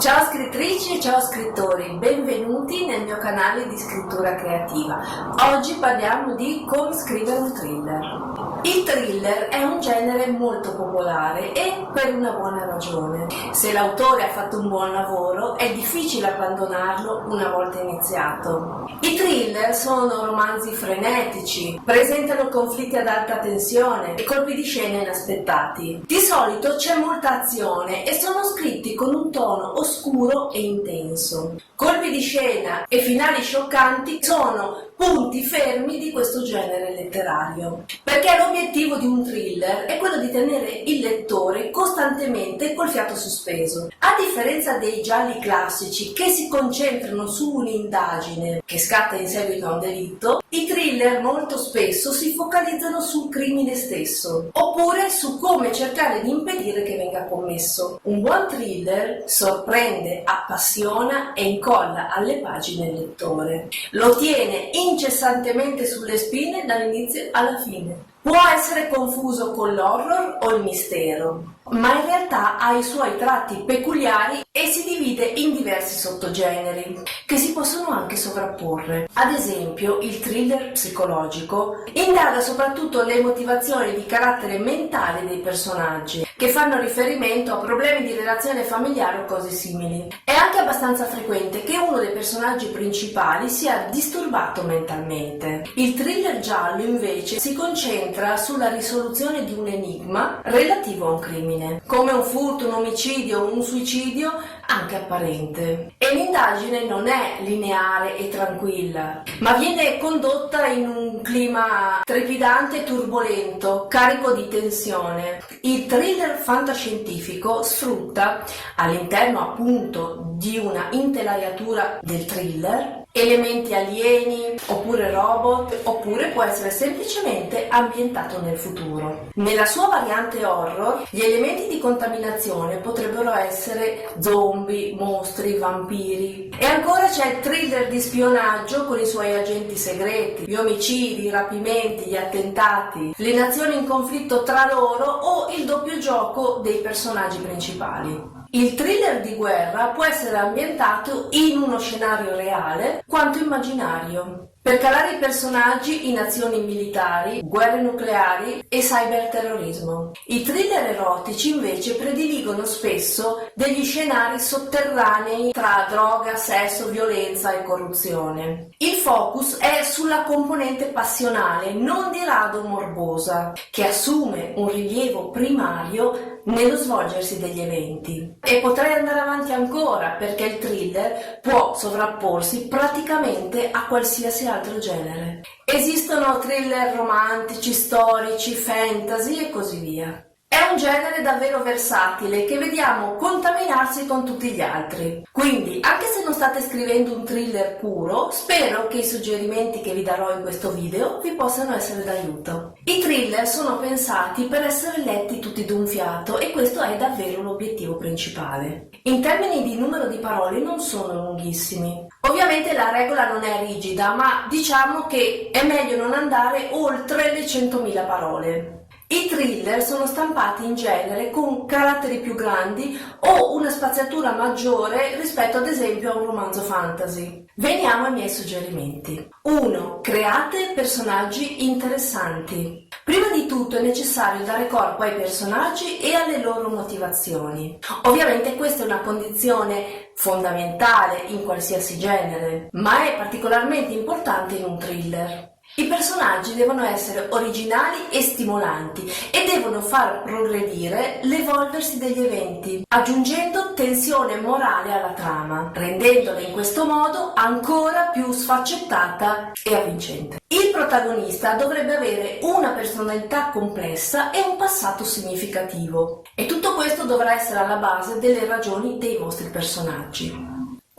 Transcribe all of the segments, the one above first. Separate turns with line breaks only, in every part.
Ciao scrittrici e ciao scrittori, benvenuti nel mio canale di scrittura creativa. Oggi parliamo di come scrivere un thriller. Il thriller è un genere molto popolare e per una buona ragione. Se l'autore ha fatto un buon lavoro è difficile abbandonarlo una volta iniziato. I thriller sono romanzi frenetici, presentano conflitti ad alta tensione e colpi di scena inaspettati. Di solito c'è molta azione e sono scritti con un tono oscuro e intenso. Colpi di scena e finali scioccanti sono punti fermi di questo genere letterario, perché l'obiettivo di un thriller è quello di tenere il lettore costantemente col fiato sospeso. A differenza dei gialli classici che si concentrano su un'indagine che scatta in seguito a un delitto, i thriller molto spesso si focalizzano sul crimine stesso, oppure su come cercare di impedire che venga commesso. Un buon thriller sorprende, appassiona e incolla alle pagine il lettore. Lo tiene incessantemente sulle spine dall'inizio alla fine. Può essere confuso con l'horror o il mistero, ma in realtà ha i suoi tratti peculiari e si divide in diversi sottogeneri che si possono anche sovrapporre. Ad esempio, il thriller psicologico indaga soprattutto le motivazioni di carattere mentale dei personaggi, che fanno riferimento a problemi di relazione familiare o cose simili. È anche abbastanza frequente che uno dei personaggi principali sia disturbato mentalmente. Il thriller giallo invece si concentra sulla risoluzione di un enigma relativo a un crimine, come un furto, un omicidio o un suicidio anche apparente. E l'indagine non è lineare e tranquilla, ma viene condotta in un clima trepidante e turbolento, carico di tensione. Il thriller fantascientifico sfrutta, all'interno appunto di una intelaiatura del thriller, elementi alieni, oppure robot, oppure può essere semplicemente ambientato nel futuro. Nella sua variante horror, gli elementi di contaminazione potrebbero essere zombie, mostri, vampiri. E ancora c'è il thriller di spionaggio con i suoi agenti segreti, gli omicidi, i rapimenti, gli attentati, le nazioni in conflitto tra loro o il doppio gioco dei personaggi principali. Il thriller di guerra può essere ambientato in uno scenario reale quanto immaginario, per calare i personaggi in azioni militari, guerre nucleari e cyberterrorismo. I thriller erotici invece prediligono spesso degli scenari sotterranei tra droga, sesso, violenza e corruzione. Il focus è sulla componente passionale, non di rado morbosa, che assume un rilievo primario nello svolgersi degli eventi. E potrei andare avanti ancora, perché il thriller può sovrapporsi praticamente a qualsiasi altro genere. Esistono thriller romantici, storici, fantasy e così via. È un genere davvero versatile che vediamo contaminarsi con tutti gli altri. Quindi, anche se non state scrivendo un thriller puro, spero che i suggerimenti che vi darò in questo video vi possano essere d'aiuto. I thriller sono pensati per essere letti tutti d'un fiato e questo è davvero l'obiettivo principale. In termini di numero di parole non sono lunghissimi. Ovviamente la regola non è rigida, ma diciamo che è meglio non andare oltre le 100.000 parole. I thriller sono stampati in genere con caratteri più grandi o una spaziatura maggiore rispetto ad esempio a un romanzo fantasy. Veniamo ai miei suggerimenti. 1. Create personaggi interessanti. Prima di tutto è necessario dare corpo ai personaggi e alle loro motivazioni. Ovviamente questa è una condizione fondamentale in qualsiasi genere, ma è particolarmente importante in un thriller. I personaggi devono essere originali e stimolanti e devono far progredire l'evolversi degli eventi, aggiungendo tensione morale alla trama, rendendola in questo modo ancora più sfaccettata e avvincente. Il protagonista dovrebbe avere una personalità complessa e un passato significativo, e tutto questo dovrà essere alla base delle ragioni dei vostri personaggi.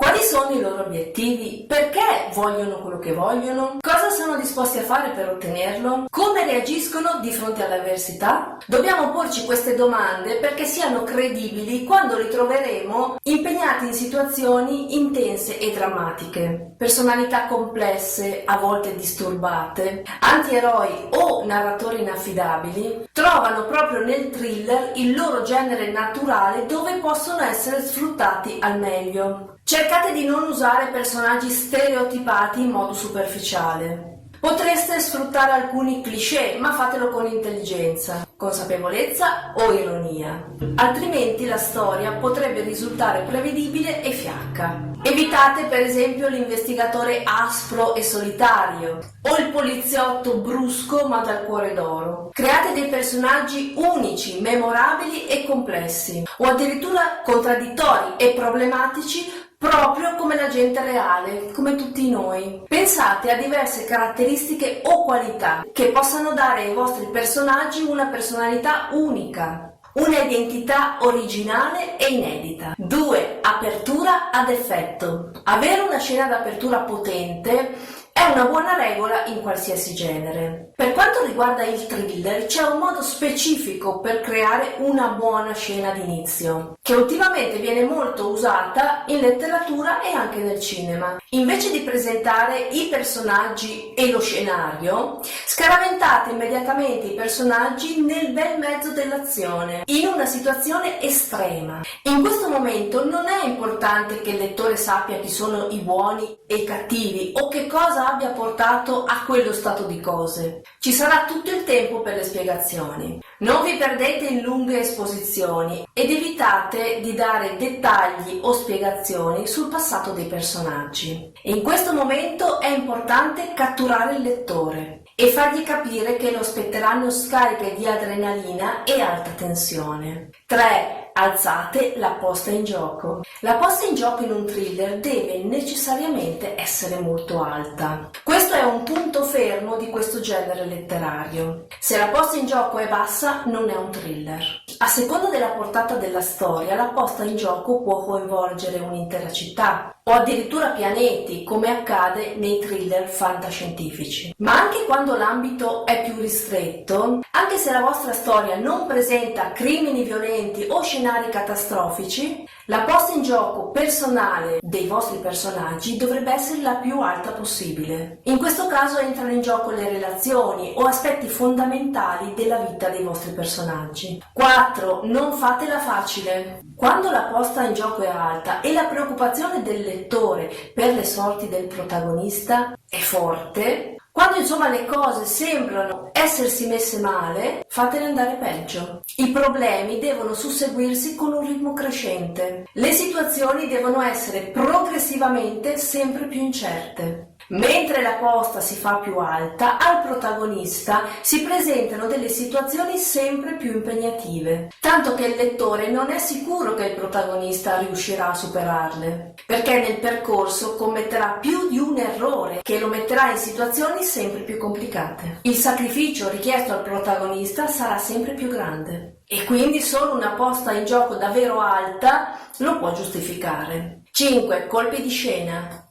Quali sono i loro obiettivi? Perché vogliono quello che vogliono? Cosa sono disposti a fare per ottenerlo? Come reagiscono di fronte all'avversità? Dobbiamo porci queste domande perché siano credibili quando li troveremo impegnati in situazioni intense e drammatiche. Personalità complesse, a volte disturbate, antieroi o narratori inaffidabili trovano proprio nel thriller il loro genere naturale dove possono essere sfruttati al meglio. Cercate di non usare personaggi stereotipati in modo superficiale. Potreste sfruttare alcuni cliché, ma fatelo con intelligenza, consapevolezza o ironia. Altrimenti la storia potrebbe risultare prevedibile e fiacca. Evitate per esempio l'investigatore aspro e solitario o il poliziotto brusco ma dal cuore d'oro. Create dei personaggi unici, memorabili e complessi, o addirittura contraddittori e problematici proprio come la gente reale, come tutti noi. Pensate a diverse caratteristiche o qualità che possano dare ai vostri personaggi una personalità unica, una identità originale e inedita. 2. Apertura ad effetto. Avere una scena d'apertura potente è una buona regola in qualsiasi genere. Per quanto riguarda il thriller, c'è un modo specifico per creare una buona scena d'inizio, che ultimamente viene molto usata in letteratura e anche nel cinema. Invece di presentare i personaggi e lo scenario, scaraventate immediatamente i personaggi nel bel mezzo dell'azione, in una situazione estrema. In questo momento non è importante che il lettore sappia chi sono i buoni e i cattivi o che cosa abbia portato a quello stato di cose. Ci sarà tutto il tempo per le spiegazioni. Non vi perdete in lunghe esposizioni ed evitate di dare dettagli o spiegazioni sul passato dei personaggi. In questo momento è importante catturare il lettore e fargli capire che lo aspetteranno scariche di adrenalina e alta tensione. 3. Alzate la posta in gioco. La posta in gioco in un thriller deve necessariamente essere molto alta. Questo è un punto fermo di questo genere letterario. Se la posta in gioco è bassa, non è un thriller. A seconda della portata della storia, la posta in gioco può coinvolgere un'intera città o addirittura pianeti, come accade nei thriller fantascientifici. Ma anche quando l'ambito è più ristretto, anche se la vostra storia non presenta crimini violenti o scenari catastrofici, la posta in gioco personale dei vostri personaggi dovrebbe essere la più alta possibile. In questo caso entrano in gioco le relazioni o aspetti fondamentali della vita dei vostri personaggi. 4. Non fatela facile. Quando la posta in gioco è alta e la preoccupazione del lettore per le sorti del protagonista è forte, quando insomma le cose sembrano essersi messe male, fatele andare peggio. I problemi devono susseguirsi con un ritmo crescente. Le situazioni devono essere progressivamente sempre più incerte. Mentre la posta si fa più alta, al protagonista si presentano delle situazioni sempre più impegnative, tanto che il lettore non è sicuro che il protagonista riuscirà a superarle, perché nel percorso commetterà più di un errore che lo metterà in situazioni sempre più complicate. Il sacrificio richiesto al protagonista sarà sempre più grande e quindi solo una posta in gioco davvero alta lo può giustificare. 5. Colpi di scena.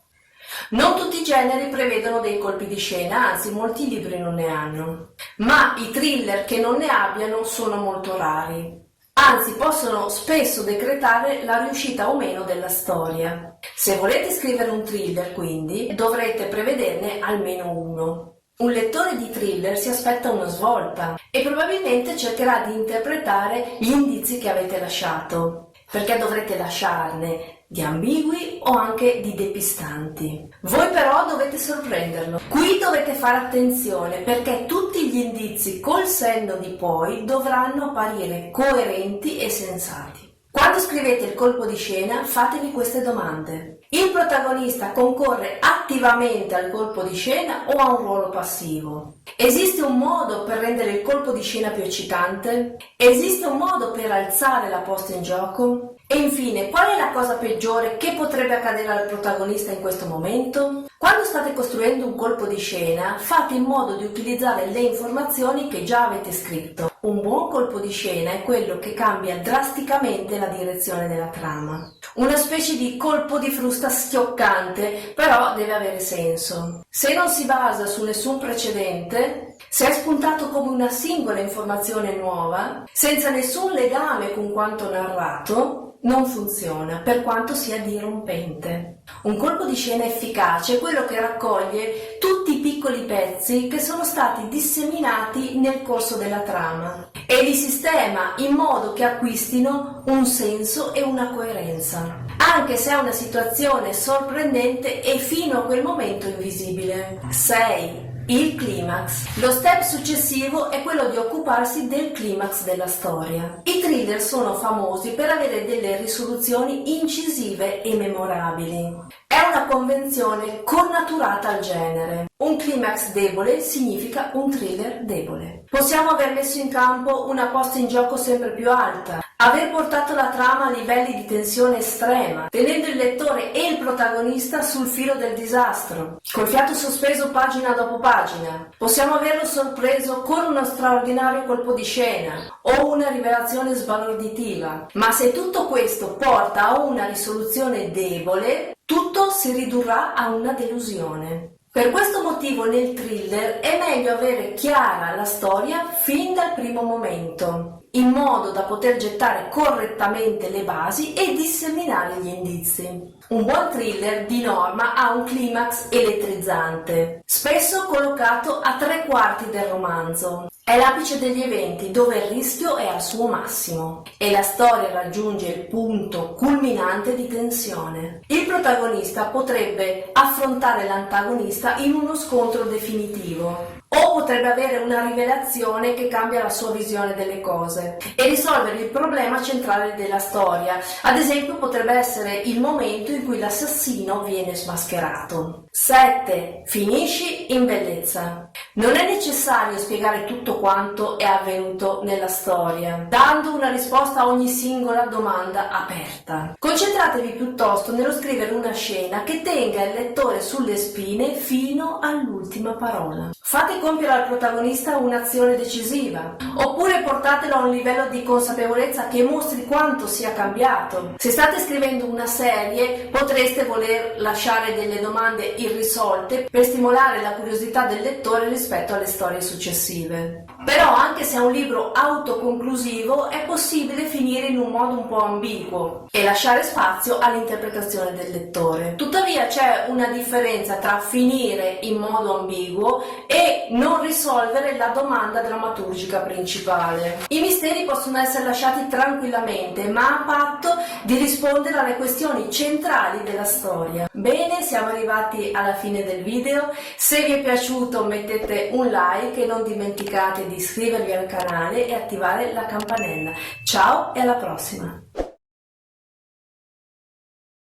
Non tutti i generi prevedono dei colpi di scena, anzi molti libri non ne hanno, ma i thriller che non ne abbiano sono molto rari. Anzi, possono spesso decretare la riuscita o meno della storia. Se volete scrivere un thriller, quindi, dovrete prevederne almeno uno. Un lettore di thriller si aspetta una svolta e probabilmente cercherà di interpretare gli indizi che avete lasciato, perché dovrete lasciarne di ambigui o anche di depistanti. Voi però dovete sorprenderlo. Qui dovete fare attenzione perché tutti gli indizi col senno di poi dovranno apparire coerenti e sensati. Quando scrivete il colpo di scena, fatevi queste domande. Il protagonista concorre attivamente al colpo di scena o ha un ruolo passivo? Esiste un modo per rendere il colpo di scena più eccitante? Esiste un modo per alzare la posta in gioco? E infine, qual è la cosa peggiore che potrebbe accadere al protagonista in questo momento? Quando state costruendo un colpo di scena, fate in modo di utilizzare le informazioni che già avete scritto. Un buon colpo di scena è quello che cambia drasticamente la direzione della trama. una specie di colpo di frusta schioccante, però deve avere senso. Se non si basa su nessun precedente, se è spuntato come una singola informazione nuova, senza nessun legame con quanto narrato, non funziona, per quanto sia dirompente. Un colpo di scena efficace è quello che raccoglie tutti i piccoli pezzi che sono stati disseminati nel corso della trama e li sistema in modo che acquistino un senso e una coerenza, anche se è una situazione sorprendente e fino a quel momento invisibile. 6. Il climax. Lo step successivo è quello di occuparsi del climax della storia. I thriller sono famosi per avere delle risoluzioni incisive e memorabili. È una convenzione connaturata al genere. Un climax debole significa un thriller debole. Possiamo aver messo in campo una posta in gioco sempre più alta, aver portato la trama a livelli di tensione estrema, tenendo il lettore e il protagonista sul filo del disastro, col fiato sospeso pagina dopo pagina. Possiamo averlo sorpreso con uno straordinario colpo di scena o una rivelazione sbalorditiva. Ma se tutto questo porta a una risoluzione debole, tutto si ridurrà a una delusione. Per questo motivo nel thriller è meglio avere chiara la storia fin dal primo momento, in modo da poter gettare correttamente le basi e disseminare gli indizi. Un buon thriller di norma ha un climax elettrizzante, spesso collocato a 3/4 del romanzo. È l'apice degli eventi dove il rischio è al suo massimo e la storia raggiunge il punto culminante di tensione. Il protagonista potrebbe affrontare l'antagonista in uno scontro definitivo o potrebbe avere una rivelazione che cambia la sua visione delle cose e risolvere il problema centrale della storia. Ad esempio potrebbe essere il momento in cui l'assassino viene smascherato. 7. Finisci in bellezza. Non è necessario spiegare tutto quanto è avvenuto nella storia, dando una risposta a ogni singola domanda aperta. Concentratevi piuttosto nello scrivere una scena che tenga il lettore sulle spine fino all'ultima parola. Fate compiere al protagonista un'azione decisiva, oppure portatelo a un livello di consapevolezza che mostri quanto sia cambiato. Se state scrivendo una serie, potreste voler lasciare delle domande irrisolte per stimolare la curiosità del lettore rispetto alle storie successive. Però anche se è un libro autoconclusivo, è possibile finire in un modo un po' ambiguo e lasciare spazio all'interpretazione del lettore. Tuttavia c'è una differenza tra finire in modo ambiguo e non risolvere la domanda drammaturgica principale. I misteri possono essere lasciati tranquillamente, ma a patto di rispondere alle questioni centrali della storia. Bene, siamo arrivati alla fine del video. Se vi è piaciuto mettete un like e non dimenticate di iscrivervi al canale e attivare la campanella. Ciao e alla prossima!